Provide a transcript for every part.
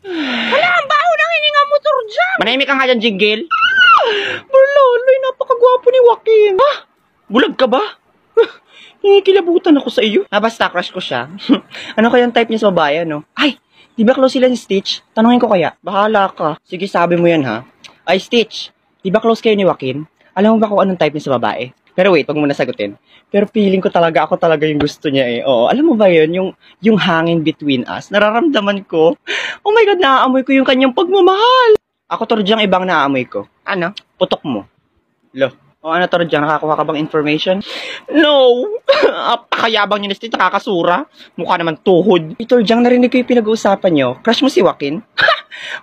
Wala, ang baho ng hininga mo, Turjang. Manahimik ka nga dyan, Jingle. Barloloy, napakagwapo ni Joaquin. Ha? Bulag ka ba? Nangikilabutan ako sa iyo. Basta, crush ko siya. Ano kayang type niya sa babae, no? Ay, di ba close sila ni Stitch? Tanungin ko kaya. Bahala ka. Sige, sabi mo yan, ha? Ay, Stitch, di ba close kayo ni Joaquin? Alam mo ba kung anong type niya sa babae? Pero wait, wag mo na sagutin. Pero feeling ko talaga, ako talaga yung gusto niya eh. Oo, alam mo ba yun? Yung hangin between us. Nararamdaman ko. Oh my God, naaamoy ko yung kanyang pagmamahal. Ako, Turjang, ibang naaamoy ko. Ano? Putok mo. Lo. O ano, Turjang, nakakuha ka bang information? No! Apakayabang niyo na Stitch, nakakasura. Mukha naman tuhod. Turjang, narinig ko yung pinag-uusapan niyo. Crush mo si Joaquin?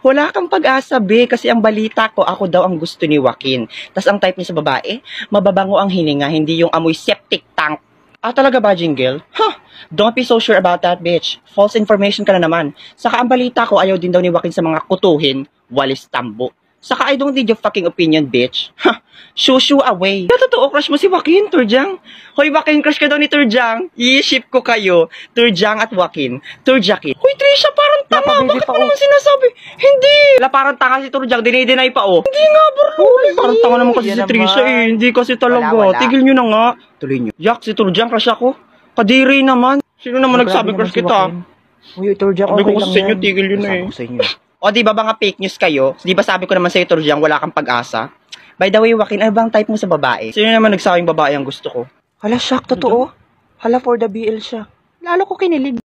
Wala kang pag-asa, be, kasi ang balita ko, ako daw ang gusto ni Joaquin. Tas ang type niya sa babae, mababango ang hininga, hindi yung amoy septic tank. Ah, talaga ba, Jingle? Huh, don't be so sure about that, bitch. False information ka na naman. Saka ang balita ko, ayaw din daw ni Joaquin sa mga kutuhin, walis tambo. Saka I don't need your fucking opinion, bitch. Ha, shoo away. Totoo, crush mo si Joaquin, Turjang. Hoy, Joaquin, crush ka daw ni Turjang. I-ship ko kayo, Turjang at Joaquin. Turjakin. Hoy, Trisha, parang tanga. Bakit mo naman sinasabi? Hindi. Wala, parang tanga si Turjang. Dinay pa, oh. Hindi nga, bro. Parang tanga naman kasi si Trisha, eh. Hindi kasi talaga. Wala. Tigil nyo na nga. Tuloy nyo. Yak, si Turjang, crush ako. Kadiri naman. Sino naman nagsabi crush kita? Uy, Turjang, Sabi ko okay lang kasi sa inyo, yan. tigil yun eh. Sabi ko sa inyo. O di ba mga fake news kayo? Di ba sabi ko naman sa'yo, Turjang, wala kang pag-asa? By the way, Joaquin, ano bang type mo sa babae? Sino naman nagsabing babae ang gusto ko? Hala, shock, totoo. Hala, for the BL siya. Lalo ko kinilig.